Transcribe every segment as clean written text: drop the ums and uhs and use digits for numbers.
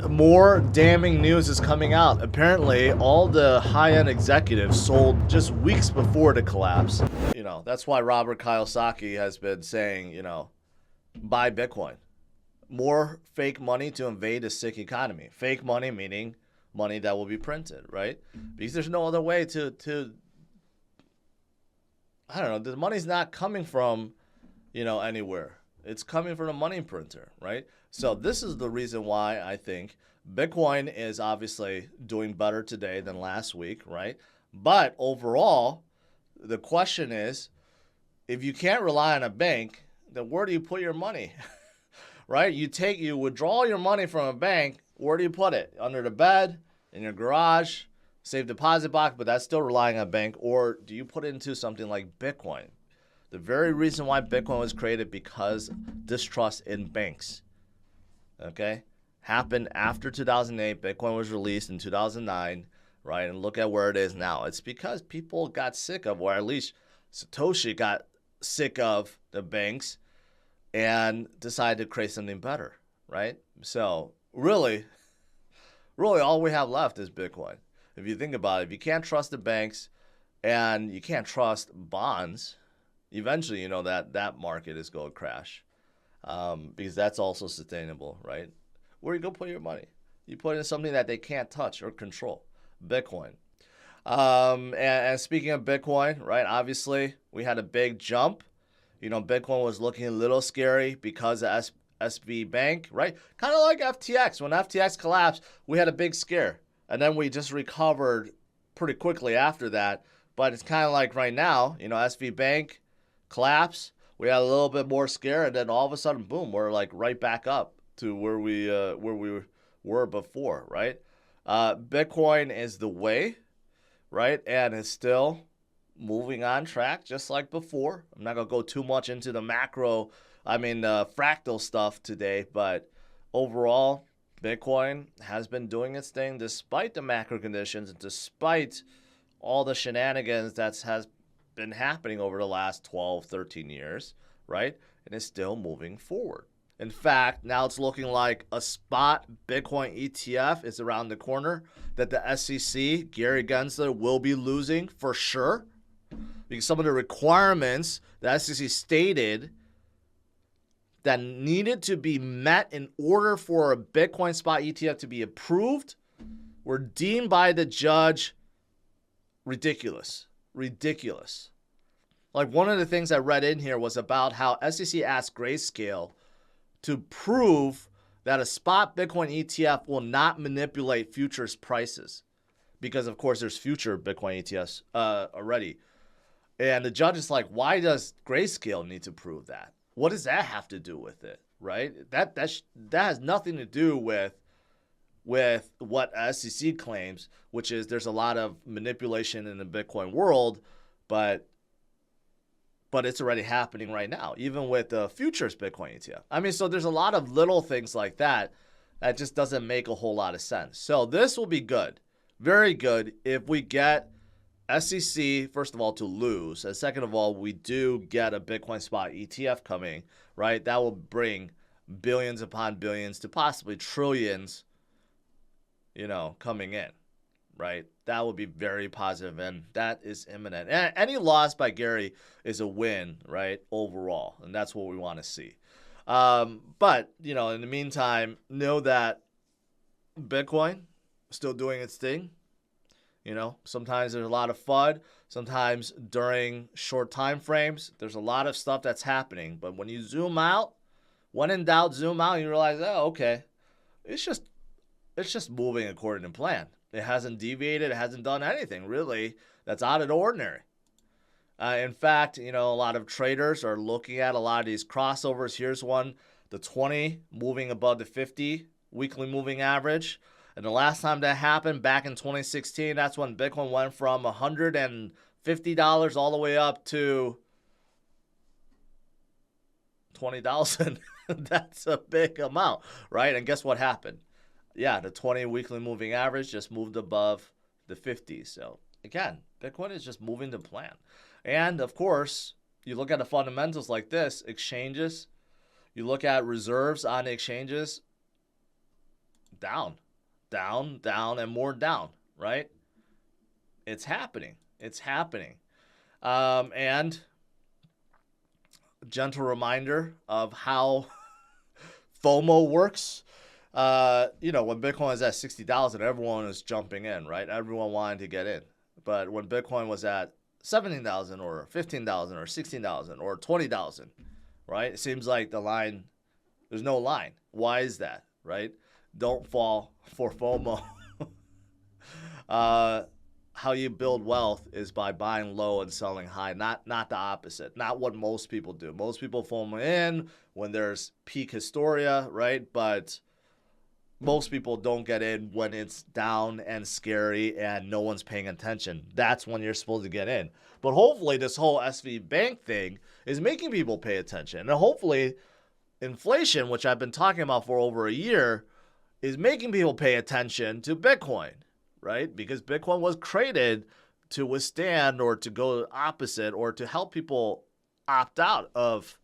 more damning news is coming out. Apparently, all the high-end executives sold just weeks before the collapse. You know, that's why Robert Kiyosaki has been saying, you know, buy Bitcoin. More fake money to invade the sick economy. Fake money meaning money that will be printed, right? Because there's no other way to I don't know, the money's not coming from, you know, anywhere. It's coming from a money printer, right? So this is the reason why I think Bitcoin is obviously doing better today than last week, right? But overall, the question is, if you can't rely on a bank, then where do you put your money? Right? You withdraw your money from a bank, where do you put it? Under the bed, in your garage, safe deposit box, but that's still relying on a bank, or do you put it into something like Bitcoin? The very reason why Bitcoin was created because distrust in banks, okay? Happened after 2008. Bitcoin was released in 2009, right? And look at where it is now. It's because people got sick of, or at least Satoshi got sick of the banks and decided to create something better, right? So really all we have left is Bitcoin. If you think about it, if you can't trust the banks and you can't trust bonds, eventually, you know, that market is going to crash because that's also sustainable, right? Where you go put your money? You put it in something that they can't touch or control, Bitcoin. And speaking of Bitcoin, right, obviously, we had a big jump. You know, Bitcoin was looking a little scary because of SB Bank, right? Kind of like FTX. When FTX collapsed, we had a big scare. And then we just recovered pretty quickly after that. But it's kind of like right now, you know, SB Bank collapse, we had a little bit more scare, and then all of a sudden, boom, we're like right back up to where we were before, right? Bitcoin is the way, right? And it's still moving on track just like before. I'm not going to go too much into the fractal stuff today, but overall, Bitcoin has been doing its thing despite the macro conditions and despite all the shenanigans that has been happening over the last 12, 13 years, right? And it's still moving forward. In fact, now it's looking like a spot Bitcoin ETF is around the corner that the SEC, Gary Gensler, will be losing for sure. Because some of the requirements the SEC stated that needed to be met in order for a Bitcoin spot ETF to be approved were deemed by the judge ridiculous. Ridiculous. Like one of the things I read in here was about how SEC asked Grayscale to prove that a spot Bitcoin ETF will not manipulate futures prices. Because, of course, there's future Bitcoin ETFs already. And the judge is like, why does Grayscale need to prove that? What does that have to do with it, right? That has nothing to do with what SEC claims, which is there's a lot of manipulation in the Bitcoin world, but it's already happening right now, even with the futures Bitcoin ETF. I mean, so there's a lot of little things like that that just doesn't make a whole lot of sense. So this will be good, very good, if we get SEC, first of all, to lose, and second of all, we do get a Bitcoin spot ETF coming, right? That will bring billions upon billions to possibly trillions, you know, coming in, right? That would be very positive, and that is imminent. And any loss by Gary is a win, right, overall, and that's what we want to see. But, you know, in the meantime, know that Bitcoin is still doing its thing. You know, sometimes there's a lot of FUD. Sometimes during short time frames, there's a lot of stuff that's happening. But when you zoom out, when in doubt, zoom out, and you realize, oh, okay, it's just moving according to plan. It hasn't deviated. It hasn't done anything really that's out of the ordinary. In fact, you know, a lot of traders are looking at a lot of these crossovers. Here's one, the 20 moving above the 50 weekly moving average. And the last time that happened, back in 2016, that's when Bitcoin went from $150 all the way up to $20,000. That's a big amount, right? And guess what happened? Yeah, the 20 weekly moving average just moved above the 50. So again, Bitcoin is just moving to plan. And of course, you look at the fundamentals like this, exchanges, you look at reserves on the exchanges, down, down, down, and more down, right? It's happening. It's happening. And gentle reminder of how FOMO works. When Bitcoin was at 60,000, everyone was jumping in, right? Everyone wanted to get in. But when Bitcoin was at 17,000 or 15,000 or 16,000 or 20,000, right? It seems like there's no line. Why is that, right? Don't fall for FOMO. How you build wealth is by buying low and selling high, not the opposite, not what most people do. Most people FOMO in when there's peak hysteria, right? But most people don't get in when it's down and scary and no one's paying attention. That's when you're supposed to get in. But hopefully this whole SV Bank thing is making people pay attention. And hopefully inflation, which I've been talking about for over a year, is making people pay attention to Bitcoin, right? Because Bitcoin was created to withstand or to go opposite or to help people opt out of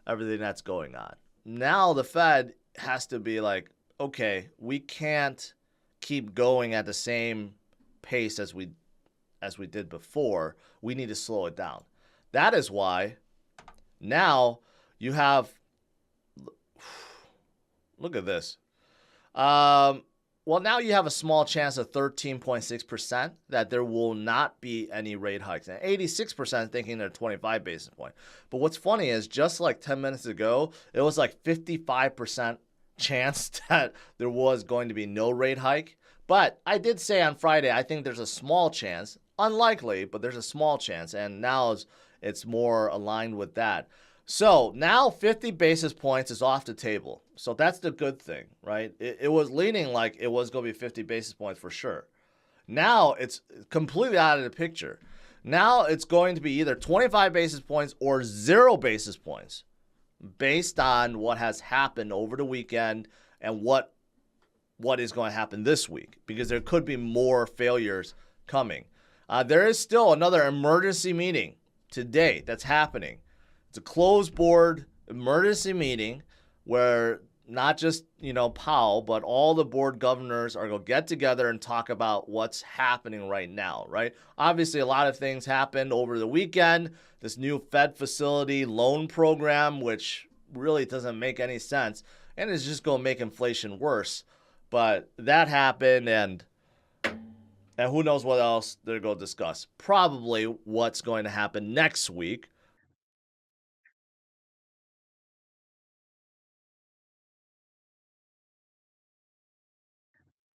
everything that's going on. Now the Fed has to be like, okay, we can't keep going at the same pace as we did before. We need to slow it down. That is why now you have, look at this. Well, now you have a small chance of 13.6% that there will not be any rate hikes. And 86% thinking they're 25 basis points. But what's funny is just like 10 minutes ago, it was like 55% chance that there was going to be no rate hike. But I did say on Friday, I think there's a small chance, unlikely, but there's a small chance. And now it's more aligned with that. So now 50 basis points is off the table. So that's the good thing, right? It was leaning like it was going to be 50 basis points for sure. Now it's completely out of the picture. Now it's going to be either 25 basis points or 0 basis points based on what has happened over the weekend and what is going to happen this week, because there could be more failures coming. There is still another emergency meeting today that's happening. It's a closed board emergency meeting where not just, Powell, but all the board governors are going to get together and talk about what's happening right now, right? Obviously, a lot of things happened over the weekend. This new Fed facility loan program, which really doesn't make any sense, and it's just going to make inflation worse. But that happened, and who knows what else they're going to discuss. Probably what's going to happen next week.